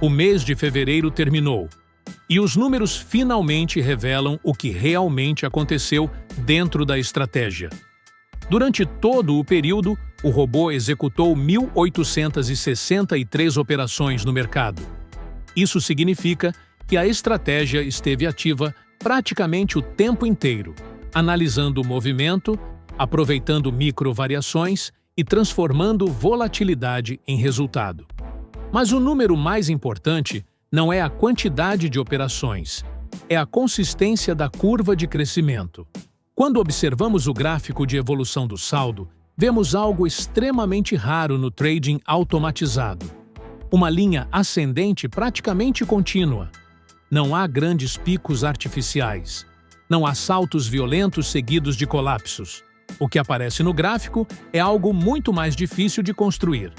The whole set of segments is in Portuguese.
O mês de fevereiro terminou, e os números finalmente revelam o que realmente aconteceu dentro da estratégia. Durante todo o período, o robô executou 1.863 operações no mercado. Isso significa que a estratégia esteve ativa praticamente o tempo inteiro, analisando o movimento, aproveitando microvariações e transformando volatilidade em resultado. Mas o número mais importante não é a quantidade de operações, é a consistência da curva de crescimento. Quando observamos o gráfico de evolução do saldo, vemos algo extremamente raro no trading automatizado. Uma linha ascendente praticamente contínua. Não há grandes picos artificiais. Não há saltos violentos seguidos de colapsos. O que aparece no gráfico é algo muito mais difícil de construir.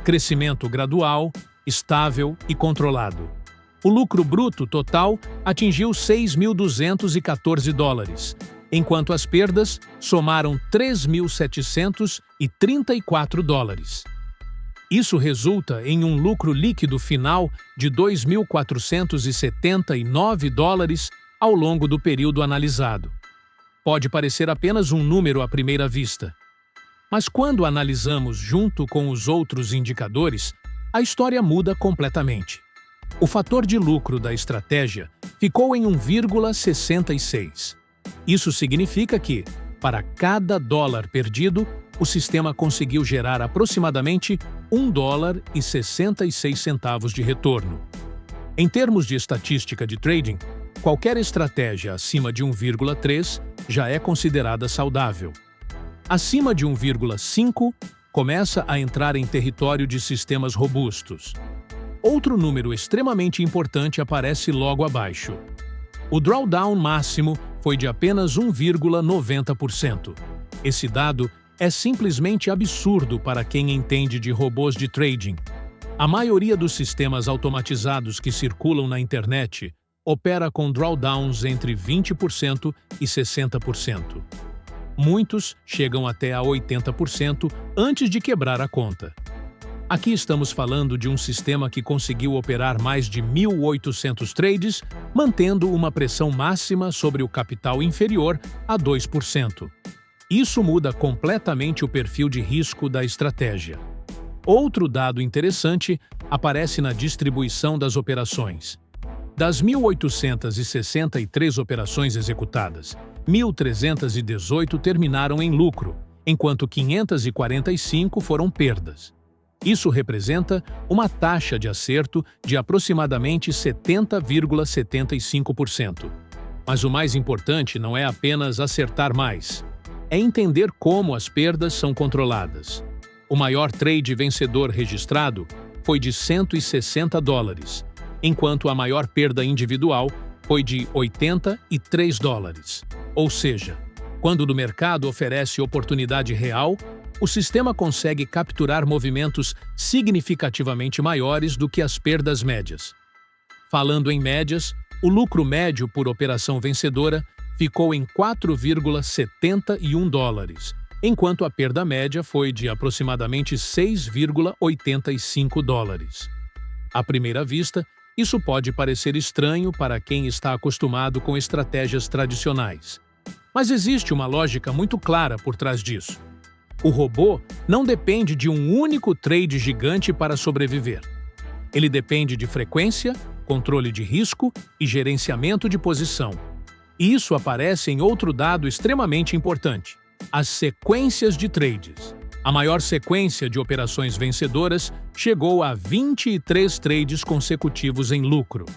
Crescimento gradual, estável e controlado. O lucro bruto total atingiu 6.214 dólares, enquanto as perdas somaram 3.734 dólares. Isso resulta em um lucro líquido final de 2.479 dólares ao longo do período analisado. Pode parecer apenas um número à primeira vista. Mas quando analisamos junto com os outros indicadores, a história muda completamente. O fator de lucro da estratégia ficou em 1,66. Isso significa que, para cada dólar perdido, o sistema conseguiu gerar aproximadamente $1,66 de retorno. Em termos de estatística de trading, qualquer estratégia acima de 1,3 já é considerada saudável. Acima de 1,5, começa a entrar em território de sistemas robustos. Outro número extremamente importante aparece logo abaixo. O drawdown máximo foi de apenas 1,90%. Esse dado é simplesmente absurdo para quem entende de robôs de trading. A maioria dos sistemas automatizados que circulam na internet opera com drawdowns entre 20% e 60%. Muitos chegam até a 80% antes de quebrar a conta. Aqui estamos falando de um sistema que conseguiu operar mais de 1.800 trades, mantendo uma pressão máxima sobre o capital inferior a 2%. Isso muda completamente o perfil de risco da estratégia. Outro dado interessante aparece na distribuição das operações. Das 1.863 operações executadas, 1.318 terminaram em lucro, enquanto 545 foram perdas. Isso representa uma taxa de acerto de aproximadamente 70,75%. Mas o mais importante não é apenas acertar mais, é entender como as perdas são controladas. O maior trade vencedor registrado foi de 160 dólares, enquanto a maior perda individual foi de 83 dólares. Ou seja, quando o mercado oferece oportunidade real, o sistema consegue capturar movimentos significativamente maiores do que as perdas médias. Falando em médias, o lucro médio por operação vencedora ficou em 4,71 dólares, enquanto a perda média foi de aproximadamente 6,85 dólares. À primeira vista, isso pode parecer estranho para quem está acostumado com estratégias tradicionais. Mas existe uma lógica muito clara por trás disso. O robô não depende de um único trade gigante para sobreviver. Ele depende de frequência, controle de risco e gerenciamento de posição. E isso aparece em outro dado extremamente importante: as sequências de trades. A maior sequência de operações vencedoras chegou a 23 trades consecutivos em lucro.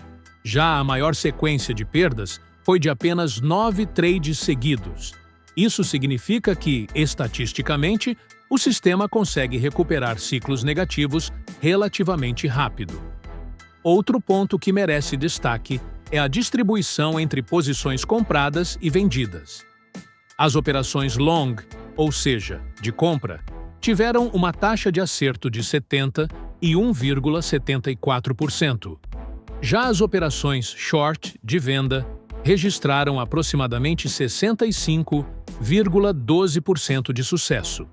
Já a maior sequência de perdas foi de apenas 9 trades seguidos. Isso significa que, estatisticamente, o sistema consegue recuperar ciclos negativos relativamente rápido. Outro ponto que merece destaque é a distribuição entre posições compradas e vendidas. As operações long, ou seja, de compra, tiveram uma taxa de acerto de 70% e 1,74%. Já as operações short, de venda, registraram aproximadamente 65,12% de sucesso.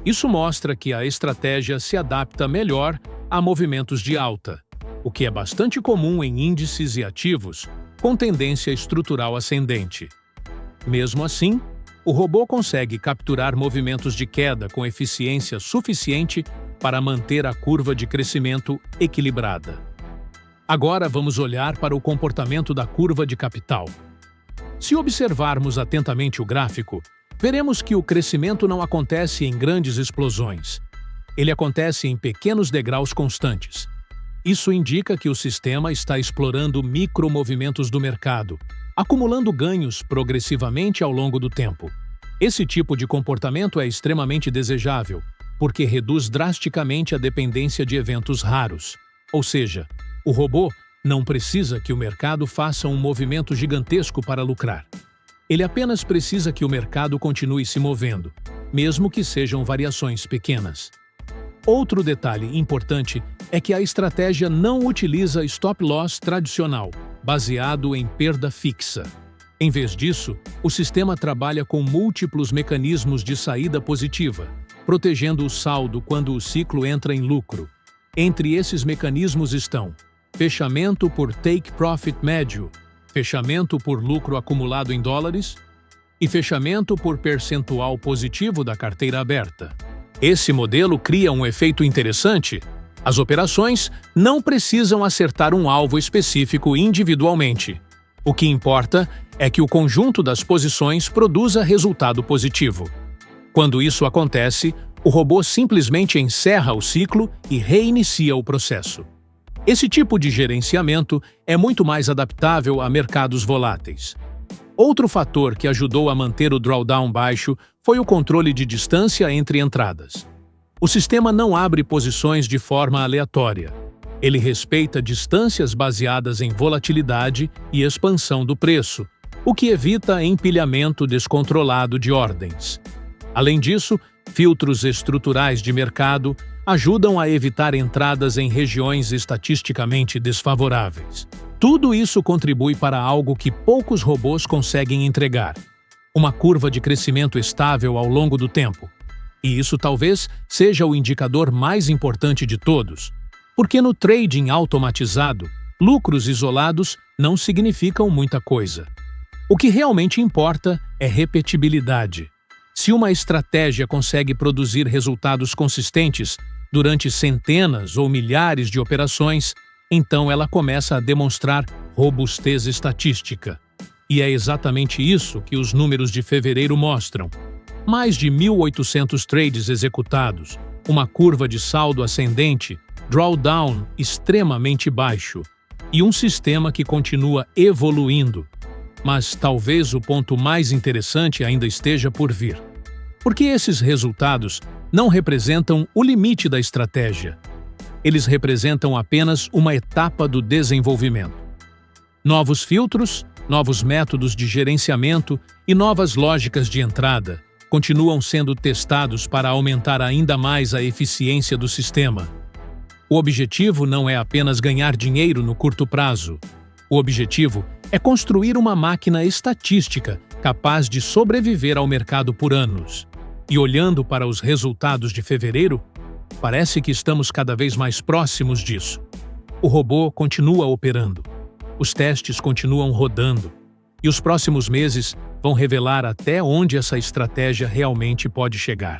Isso mostra que a estratégia se adapta melhor a movimentos de alta. o que é bastante comum em índices e ativos com tendência estrutural ascendente. Mesmo assim, o robô consegue capturar movimentos de queda com eficiência suficiente para manter a curva de crescimento equilibrada. Agora vamos olhar para o comportamento da curva de capital. Se observarmos atentamente o gráfico, veremos que o crescimento não acontece em grandes explosões. Ele acontece em pequenos degraus constantes. Isso indica que o sistema está explorando micromovimentos do mercado, acumulando ganhos progressivamente ao longo do tempo. Esse tipo de comportamento é extremamente desejável, porque reduz drasticamente a dependência de eventos raros. Ou seja, o robô não precisa que o mercado faça um movimento gigantesco para lucrar. Ele apenas precisa que o mercado continue se movendo, mesmo que sejam variações pequenas. Outro detalhe importante é que a estratégia não utiliza stop-loss tradicional, baseado em perda fixa. Em vez disso, o sistema trabalha com múltiplos mecanismos de saída positiva, protegendo o saldo quando o ciclo entra em lucro. Entre esses mecanismos estão fechamento por take profit médio, fechamento por lucro acumulado em dólares e fechamento por percentual positivo da carteira aberta. Esse modelo cria um efeito interessante. As operações não precisam acertar um alvo específico individualmente. O que importa é que o conjunto das posições produza resultado positivo. Quando isso acontece, o robô simplesmente encerra o ciclo e reinicia o processo. Esse tipo de gerenciamento é muito mais adaptável a mercados voláteis. Outro fator que ajudou a manter o drawdown baixo foi o controle de distância entre entradas. O sistema não abre posições de forma aleatória. Ele respeita distâncias baseadas em volatilidade e expansão do preço, o que evita empilhamento descontrolado de ordens. Além disso, filtros estruturais de mercado ajudam a evitar entradas em regiões estatisticamente desfavoráveis. Tudo isso contribui para algo que poucos robôs conseguem entregar: uma curva de crescimento estável ao longo do tempo. E isso talvez seja o indicador mais importante de todos, porque no trading automatizado, lucros isolados não significam muita coisa. O que realmente importa é repetibilidade. Se uma estratégia consegue produzir resultados consistentes durante centenas ou milhares de operações, então ela começa a demonstrar robustez estatística. E é exatamente isso que os números de fevereiro mostram. Mais de 1.800 trades executados, uma curva de saldo ascendente, drawdown extremamente baixo e um sistema que continua evoluindo. Mas talvez o ponto mais interessante ainda esteja por vir. Porque esses resultados não representam o limite da estratégia. Eles representam apenas uma etapa do desenvolvimento. Novos filtros, novos métodos de gerenciamento e novas lógicas de entrada continuam sendo testados para aumentar ainda mais a eficiência do sistema. O objetivo não é apenas ganhar dinheiro no curto prazo. O objetivo é construir uma máquina estatística capaz de sobreviver ao mercado por anos. E olhando para os resultados de fevereiro, parece que estamos cada vez mais próximos disso. O robô continua operando, os testes continuam rodando, e os próximos meses vão revelar até onde essa estratégia realmente pode chegar.